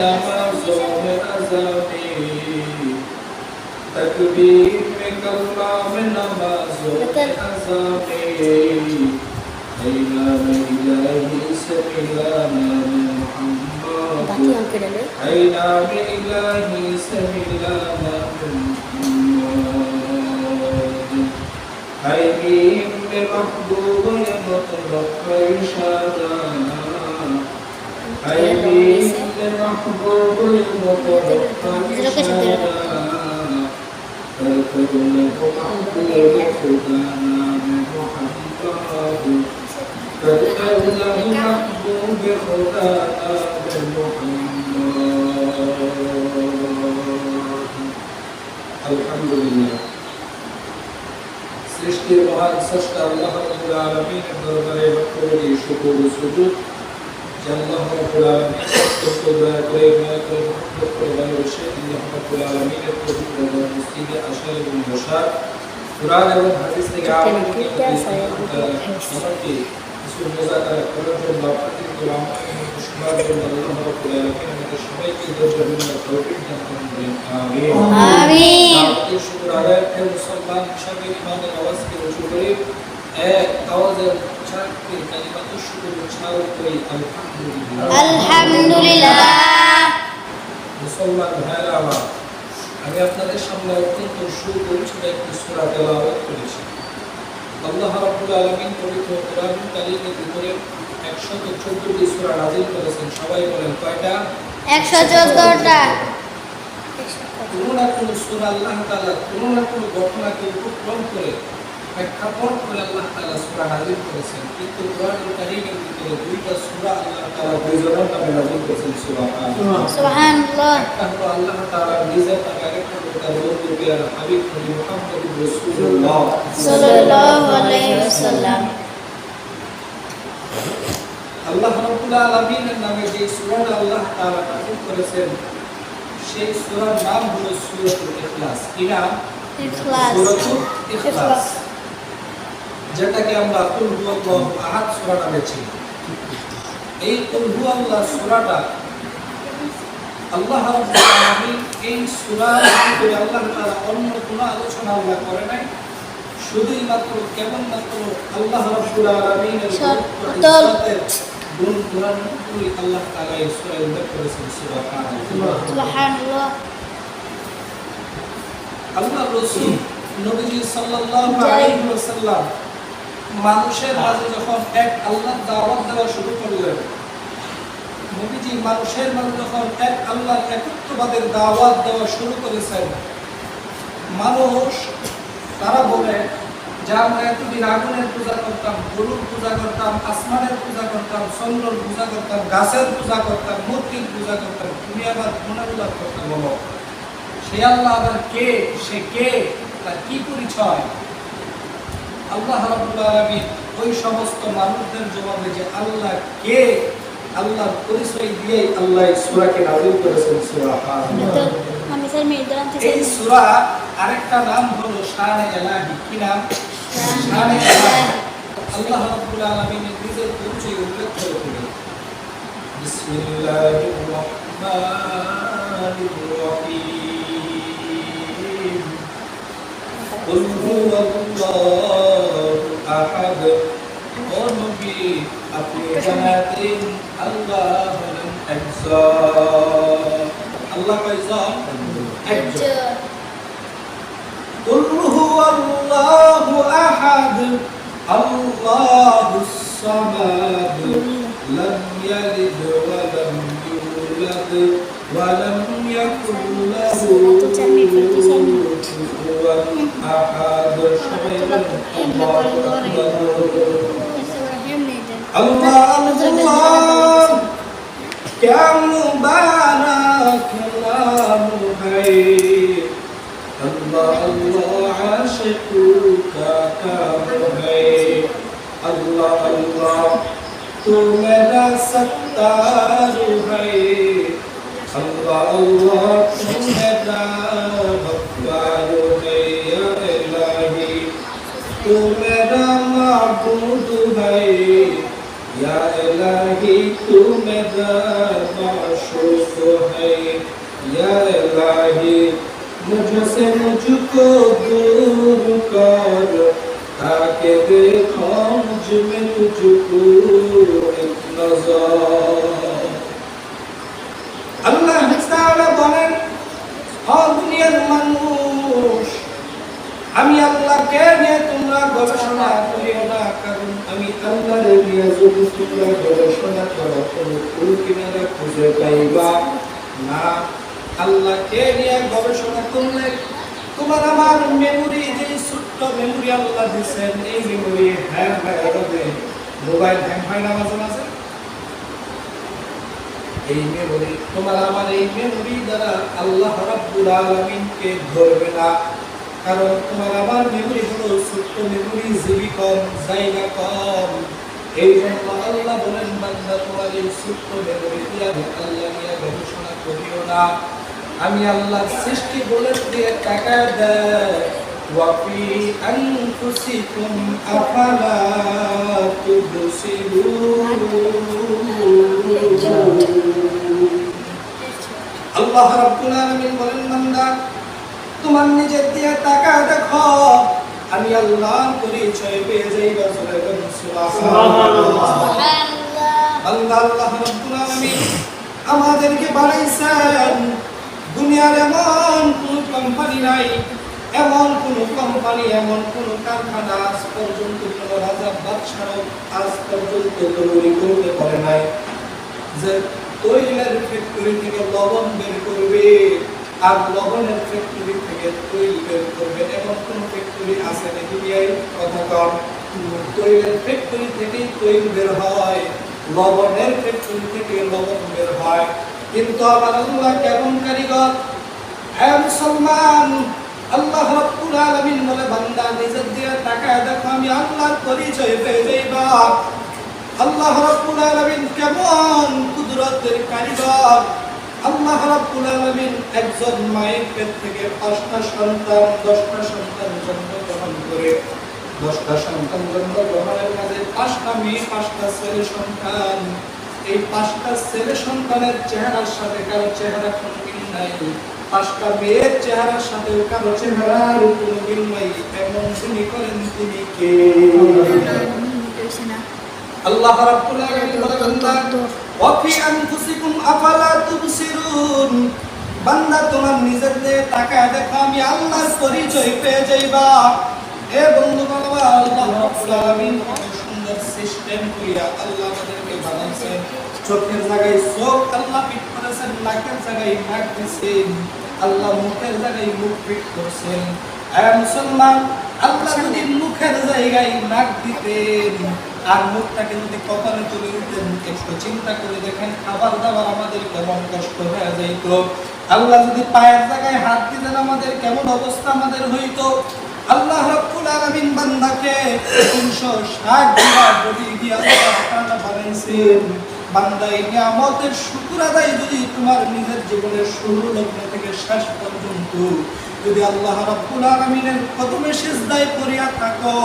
नमाज़ों में अज़ानी तकबीर में कलमा में नमाज़ों में अज़ानी हैना में इलाही से मिलाना में मोहम्मद हैना में इलाही से मिलाना में मोहम्मद हैमीम में महबूब या मुतलक़ इशारा हैमीम में महबूब या मुतलक़ इशारा करने को महबूब खुदा नाम मोहम्मद करने को महबूब खुदा नाम मोहम्मद अल्हम्दुलिल्लाह सृष्टि महान सृष्टा अल्लाह रब्बुल आलमीन दरबारे वक्तरी शुक्र सुजूद अल्लाह रब्बुल आलमीन को दया करे मैं को मोहब्बत करे ভালোবেসে अल्लाह रब्बुल आलमीन এর পবিত্র মসজিদে আশার এবং বসার কুরআন এবং হাদিস থেকে আমাদেরকে সবাইকে কিছু মুজাকারা করার জন্য আপনাদের গোলাম এবং শোনার জন্য আল্লাহ রব্বুল আলমিন আমাদের সবাইকে দরজার তৌফিক দান করুন আমিন আমিন আমাদের শুকর আদায় করে মুসলমান হিসেবে ইমানের আওয়াজকে উঁচু করে এক আওয়াজের উচ্চারণকে কালিমাত শুকর উচ্চারণ করি আলহামদুলিল্লাহ মুসলমান ভাইরা আমার আমি আপনাদের সামনে অত্যন্ত সুপরিচিত একটি সূরা তেলাওয়াত করেছি আল্লাহ রাব্বুল আলামিন পবিত্র কোরআন কারীমের ভিতরে 114টি সূরা নাযিল করেছেন সবাই বলেন কয়টা 114টা কোনো না কোনো সূরা আল্লাহ তাআলা কোনো না কোনো ঘটনাকে উপক্রম করে প্রেক্ষাপট করে আল্লাহ তাআলা সূরা নাযিল করেছেন কিন্তু কোরআন কারীমের ভিতরে দুইটা সূরা আল্লাহ তাআলা দুইজনের নামে নাযিল করেছেন সুবহানাল্লাহ সুবহানাল্লাহ একটা হলো আল্লাহ তাআলা নিজের নামে আরেকটা হলো তার বন্ধু প্রিয় হাবিব নবী মুহাম্মদ রাসূলুল্লাহ সাল্লাল্লাহু আলাইহি ওয়াসাল্লাম আল্লাহ রাব্বুল আলামিনের নামে যে সূরাটা আল্লাহ তাআলা নাযিল করেছেন সেই সূরার নাম হলো সূরাতুল ইখলাস কি নাম ইখলাস সূরাতুল ইখলাস যেটাকে আমরা কুল হুয়াল্লাহু আহাদ সূরা নামে চিনি এই কুল হুয়াল্লাহ সূরাটা আল্লাহ রাব্বুল আলামিন এই সূরার ভিতরে আল্লাহ তাআলা অন্য কোনো আলোচনা আল্লাহ করে নাই শুধুই মাত্র কেবল মাত্র আল্লাহ রাব্বুল আলামিনের গুণ গুণাবলী আল্লাহ তাআলা এই সূরায় উল্লেখ করেছেন সুবহানাল্লাহ সুবহানাল্লাহ আল্লাহ রাসূল নবী সাল্লাল্লাহু আলাইহি ওয়াসাল্লাম মানুষের মাঝে যখন এক আল্লাহর দাওয়াত দেওয়া শুরু করলেন নবীজি মানুষের মাঝে যখন এক আল্লাহর একত্ববাদের দাওয়াত দেওয়া শুরু করেছেন মানুষ তারা বলে যে আমরা এতদিন আগুনের পূজা করতাম গরুর পূজা করতাম আসমানের পূজা করতাম চন্দ্রের পূজা করতাম গাছের পূজা করতাম মূর্তির পূজা করতাম তুমি আবার কোনগুলো করতে বলো সে আল্লাহ আবার কে সে কে তার কি পরিচয় আল্লাহ রাব্বুল আলামিন ওই সমস্ত মানুষদের জবাবে যে আল্লাহ কে আল্লাহর পরিচয় দিয়ে আল্লাহ এই সূরাকে নাযিল করেছেন সুবহানাল্লাহ আমি স্যার মেয়েদের থেকে এই সূরা আরেকটা নাম হলো শানে ইলাহি কি নাম শানে ইলাহি আল্লাহ রাব্বুল আলামিন নিজের পরিচয় উল্লেখ করেছেন বিসমিল্লাহির রহমানির রহিম কুল হুয়াল্লাহু আহাদ ও নবী আপনি জানাতেন আল্লাহ হলেন একজন আল্লাহ কয়জন একজন কুল হুয়াল্লাহু আহাদ আল্লাহুস সামাদ লাম ইয়ালিদ ওয়া লাম ইউলাদ ওয়া লাম ইয়াকুল লাহু কুফুওয়ান আহাদ আল্লাহ আল্লাহ क्या मुबारक नाम है अल्लाह अल्लाह आशिक़ों का काम है अल्लाह अल्लाह तू मेरा सत्तार है अल्लाह अल्लाह तू मेरा गफ्फार है या इलाही तू मेरा माबूद है या इलाही तू मेरा माशूक़ है मुझसे मुझको दूर कर ताकि देखो मुझ में तुझको एक नजर। अल्लाह ताआला বলেন, ও দুনিয়ার মানুষ, আমি আল্লাহকে নিয়ে তোমরা গবেষণা করিও না, কারণ আমি আল্লাহর নিয়ে যদি তোমরা গবেষণা করো কোনো কুল কিনারা খুঁজে পাইবা না। আল্লাহকে নিয়ে গবেষণা করলে তোমার আমার মেমোরি, যে ছোট্ট মেমোরি আল্লাহ দিয়েছেন, এই মেমোরি হ্যাং হয়ে যাবে। মোবাইল হ্যাং হয় না মাঝে মাঝে? এই মেমোরি, তোমার আমার এই মেমোরি দ্বারা আল্লাহ রাব্বুল আলামিনকে ধরবে না, কারণ তোমার আমার মেমোরি হলো ছোট্ট মেমোরি, জিবি কম, জায়গা কম। এই জন্য আল্লাহ বলেন, বান্দা তোমার এই ছোট্ট মেমোরি দিয়ে আল্লাহ নিয়ে গবেষণা করিও না। আমি আল্লাহ সৃষ্টি বলে দিয়ে টাকা দেয়, ওয়াফি আনফুসিকুম আফালা তুবসিরুন। আল্লাহ রাব্বুল আলামিন বলেন, বান্দা তোমার নিজের দিয়ে টাকা দেখো, আমি আল্লাহর পরিচয় পেয়ে যাইবা। সুবহানাল্লাহ। বান্দা আল্লাহ রাব্বুল আলামিন আমাদেরকে বানাইছেন, দুনিয়ার এমন কোন কোম্পানি নাই, এমন কোন কোম্পানি, এমন কোন কারখানা আজ পর্যন্ত কোন রাজা বাদশাহ আজ পর্যন্ত তৈরি করতে পারে নাই যে তৈলের ফ্যাক্টরি থেকে লবণ বের করবে আর লবণের ফ্যাক্টরি থেকে তৈল বের করবে। এমন কোন ফ্যাক্টরি আছে নাকি? কথা কম। তৈলের ফ্যাক্টরি থেকে তৈল বের হয়, লবণের ফ্যাক্টরি থেকে লবণ বের হয়। কিন্তু আমার আল্লাহ কেমন কারিগর! হে মুসলমান, আল্লাহ রাব্বুল আলামিন বলে, বান্দা নিজের দিয়ে টাকা দেখো, আমি আল্লাহর পরিচয় পেয়ে যাইবা। আল্লাহ রাব্বুল আলামিন কেমন কুদরতের কারিগর! আল্লাহ রাব্বুল আলামিন একজন মায়ের পেট থেকে 5টা সন্তান, 10টা সন্তান জন্মগ্রহণ করে, 10টা সন্তান জন্মগ্রহণের মাঝে 5টা মেয়ে, 5টা ছেলে সন্তান। এই 5টা ছেলে সন্তানের চেহারার সাথে কারো চেহারা কোনো মিল নাই, 5টা মেয়ের চেহারার সাথে কারো চেহারার কোনো মিল নাই। এমন যিনি করেন তিনি কে? আল্লাহ রাব্বুল আলামিন বলেন, ওয়াফি আনফুসিকুম আফালা তুবসিরুন। বান্দা তোমার নিজের দিয়ে তাকায় দেখো, আমি আল্লাহর পরিচয় পেয়ে যাইবা। হে বন্ধু বাবা, আল্লাহ রাব্বুল আলামিন কত সুন্দর সিস্টেম কইরা আল্লাহ আমাদেরকে বানাইছেন। চোখের জায়গায় চোখ আল্লাহ ফিট করেছেন, নাকের জায়গায় নাক দিয়েছেন, আল্লাহ মুখের জায়গায় মুখ ফিট করেছেন। হে মুসলমান, আল্লাহ যদি মুখের জায়গায় নাক দিতেন আর মুখটাকে যদি কপালে তুলে দিতেন, একটু চিন্তা করে দেখেন খাবার দাবার আমাদের কেমন কষ্ট হয়ে যাইত। আল্লাহ যদি পায়ের জায়গায় হাত দিতেন, আমাদের কেমন অবস্থা আমাদের হইতো। আল্লাহ রাব্বুল আলামিন বান্দাকে 360 ডিগ্রি বডি দিয়ে আল্লাহ বানাইছেন। বান্দা এই নিয়ামতের শুকর আদায় যদি তোমার নিজের জীবনের শুরু লগ্ন থেকে শেষ পর্যন্ত যদি আল্লাহ রাব্বুল আলামিনের কদমে সিজদায় করিয়া থাকো,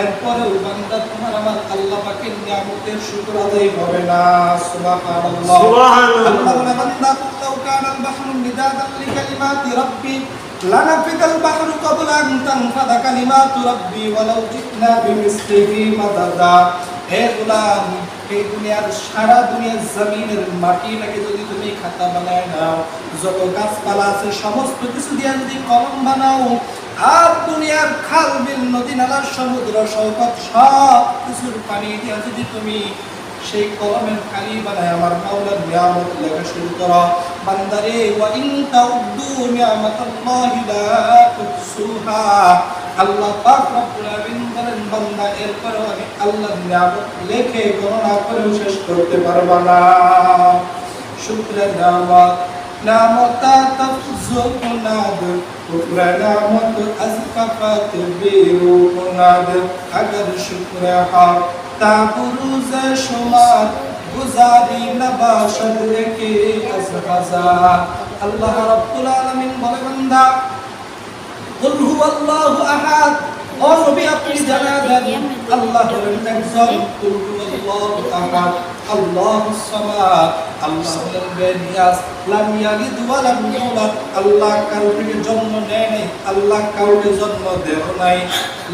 এরপরেও বান্দা তোমার আমার আল্লাহ পাকের নিয়ামতের শুকর আদায় হবে না। সুবহানাল্লাহ। সুবহানাল্লাহ। আল্লাহ বান্দা লাউ কানাল বাহরু মিদাদান লিকালিমাতি রাব্বি লানাফিদাল বাহরু ক্বাবলা আন তানফাদা কালিমাতু রাব্বি ওয়ালাউ জিতনা বিমিসলিহি মাদাদা। হে গোলাম, এই দুনিয়ার সারা দুনিয়ার জমিনের মাটিটাকে যদি তুমি খাতা বানায় নাও, যত গাছপালা আছে সমস্ত কিছু দিয়ে যদি কলম বানাও, আর দুনিয়ার খাল বিল নদী নালা সমুদ্র সৈকত সব কিছুর পানি দিয়ে যদি তুমি সেই কলমের কালি বানায় আমার মাওলার নিয়ামত লেখা শুরু করো, বান্দারে ওয়া ইন তাউদ্দু নিয়ামাতাল্লাহি লা তুহসুহা। আল্লাহ পাক রব্বুল আলামিন বলেন, বান্দা এরপরে আমি আল্লাহর নিয়ামত লেখে গণনা করে শেষ করতে পারবা না। শুকর নিয়ামত নামতা তাফজু কুনাদ, শুকর নিয়ামত আজকাফাত বিরু কুনাদ। আগার শুকর হা তা বুরুজ শুমার গুজারি নবাশদ রেখে আজহাজা। আল্লাহ রাব্বুল আলামিন বলে, বান্দা কুল হুয়াল্লাহু আহাদ ও নবী আপনি জানা দেন আল্লাহ হলেন একজন, কুল হুয়াল্লাহু আহাদ, আল্লাহুস সামাদ, আল্লাহ হলেন বেনিয়াস, লাম ইয়ালিদ ওয়া লাম ইউলাদ, আল্লাহ কাউকে জন্ম দেয় নাই, আল্লাহ কাউকে জন্ম দেয় নাই,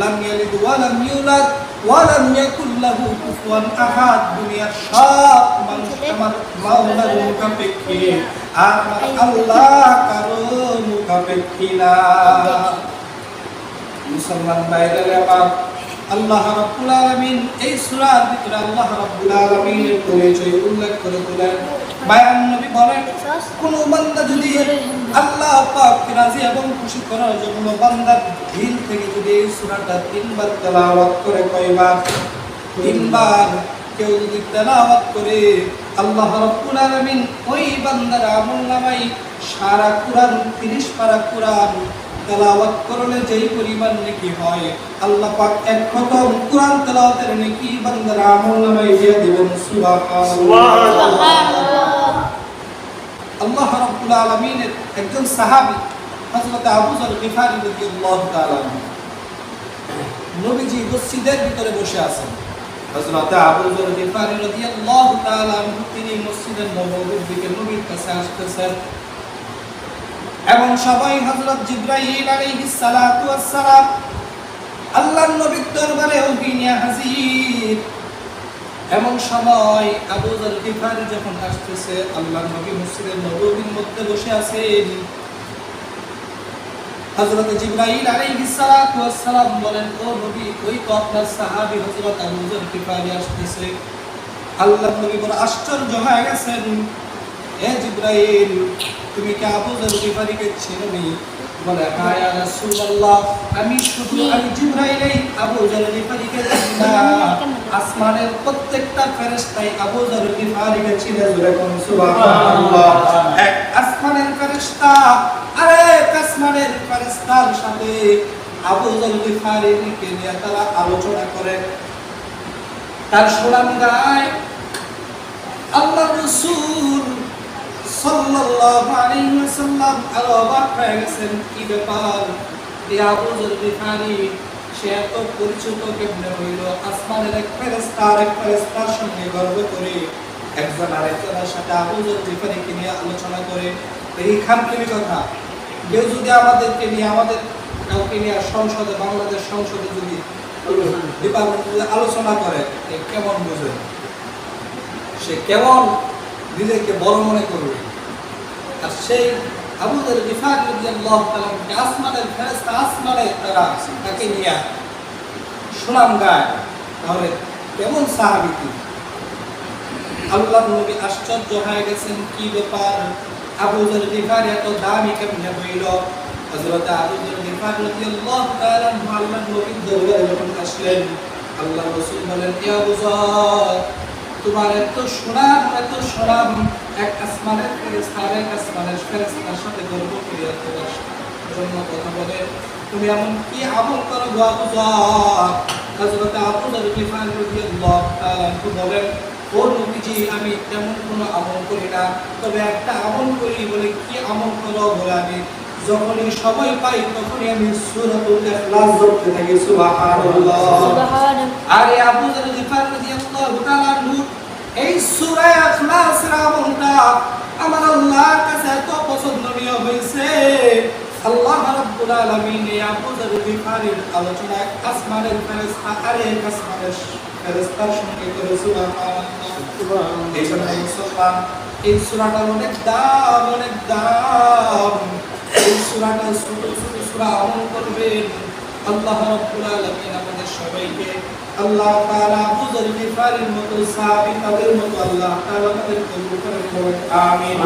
লাম ইয়ালিদ ওয়া লাম ইউলাদ ওয়া লাম ইয়াকুল লাহু কুফুয়ান আহাদ। দুনিয়ার সব মানুষ আমার মাওলার মুখাপেক্ষী, আর আমার আল্লাহ কারো মুখাপেক্ষী না। মুসলমান ভাইরা আমার, আল্লাহ রাব্বুল আলামিন এই সূরার ভিতরে আল্লাহ রাব্বুল আলামিনের পরিচয় উল্লেখ করে বলেন, বায়ান নবী বলেন, কোন বান্দা যদি আল্লাহ পাককে রাজি এবং খুশি করার জন্য বান্দার দিল থেকে যদি এই সূরাটা 3 বার তেলাওয়াত করে, কয়বার? 3 বার কেউ যদি তেলাওয়াত করে, আল্লাহ রাব্বুল আলামিন ওই বান্দার আমলনামায় সারা কুরআন 30 পারা কুরআন তেলাওয়াত করলে যেই পরিমাণ নেকি হয়, আল্লাহ পাক এক খতম কুরআন তেলাওয়াতের নেকি বান্দার আমলনামায় দিয়ে দিবেন। সুবহানাল্লাহ। আল্লাহ রাব্বুল আলামিনের একজন সাহাবী হযরত আবু যর গিফারী রাদিয়াল্লাহু তাআলা নবীজি মসজিদের ভিতরে বসে আছেন। হযরত আবু যর গিফারী রাদিয়াল্লাহু তাআলা তিনি মসজিদের নববীর দিকে নবীর কাছে আসতেছেন এবং সবাই হযরত জিবরাইল আলাইহিস সালাতু ওয়াস সালাম আল্লাহর নবীর দরবারে ওহী নিয়ে হাজির। এমন সময় আবু যর গিফারী যখন আসতেছে, আল্লাহর নবী মসজিদের নববীর মধ্যে বসে আছেন। হযরত জিবরাইল আলাইহিস সালাতু ওয়াস সালাম বলেন, ও নবী, ওই তো আপনার সাহাবী হযরত আবু যর গিফারী আসতেছে। আল্লাহর নবী বড় আশ্চর্য হয়ে গেছেন, এ জিবরাইল, তুমি কি আবু যর গিফারীকে চেনোনি? বলে, হ্যাঁ ইয়া রাসূলুল্লাহ, আমি জিবরাইল আবু যর গিফারীকে চিনি না, আসমানের প্রত্যেকটা ফেরেশতাই আবু যর গিফারীকে চিনে। জোরে কোন সুবহানাল্লাহ। এক আসমানের ফেরেশতা আরেক আসমানের ফেরেশতার সাথে আবু যর গিফারীকে নিয়ে তারা আলোচনা করে, তার সুনাম গায়। আল্লাহর রাসূল সাল্লাল্লাহু আলাইহি ওয়াসাল্লাম আরো অবাক হয়ে গেছেন, কি ব্যাপার, এই আবু যর গিফারী সে এত পরিচিত কেমনে হইল? আসমানের এক ফেরেশতা আরেক ফেরেশতার সঙ্গে গর্ব করে একজন আরেকজনের সাথে আবু যর গিফারীকে নিয়ে আলোচনা করে। এই খামখেয়ালি কথা, কেউ যদি আমাদেরকে নিয়ে, আমাদের কাউকে নিয়ে সংসদে, বাংলাদেশ সংসদে যদি ডিপার্টমেন্টে আলোচনা করে, কেমন বুঝে, সে কেমন নিজেকে বড় মনে করবে। আর সেই আবু যর গিফারী রাদিয়াল্লাহু তাআলা আসমানের ফেরেশতা, আসমানের তারা তাকে নিয়ে সুনাম গায়, তাহলে কেমন সাহাবী তিনি? আল্লাহর নবী আশ্চর্য হয়ে গেছেন, কি ব্যাপার, আবু যর গিফারী এত দামি কেমনে হইল? হযরত আবু যর গিফারী রাদিয়াল্লাহু তাআলা আল্লাহর নবীর দরবারে যখন আসলেন, আল্লাহর রাসূল বলেন, ইয়া আবু যর, তোমার এত সুনাম এক আসমানের ফেরেশতা আরেক আসমানের ফেরেশতার সাথে গর্ব করিয়া তোমার জন্য কথা বলে, তুমি এমন কি আমল করো গো আবু যর? হযরত আবু যর গিফারী রাদিয়াল্লাহু তাআলা বলেন, ও নবীজি, আমি তেমন কোনো আমল করি না, তবে একটা আমল করি। বলে, কি আমল করো? বলে, আমি যখনই সময় পাই তখনই আমি সূরাতুল ইখলাস পড়তে থাকি। সুবহানাল্লাহ। আরে আবু যর গিফারী রাদিয়াল্লাহু তাআলা এই সূরা ইখলাসের আমলটা আমার আল্লাহর কাছে এত পছন্দনীয় হয়েছে, আল্লাহ রাব্বুল আলামিন এই আবু যর গিফারীর আলোচনা আসমানের ফেরেশতা আরেক আসমানের ফেরেশতার সঙ্গে করে। সুবহানাল্লাহ। এই জন্য মুসলমান, এই সূরাটার অনেক দাম, অনেক দাম। এই সূরাটা ছোট ছোট সূরা আমল করবেন, আল্লাহ রাব্বুল আলামিন আমাদের সবাইকে আল্লাহ তাআলা আবু যর গিফারীর মতো সাহাবী তাদের মতো আল্লাহ তাআলা তাদের কবুল করেন। আমিন।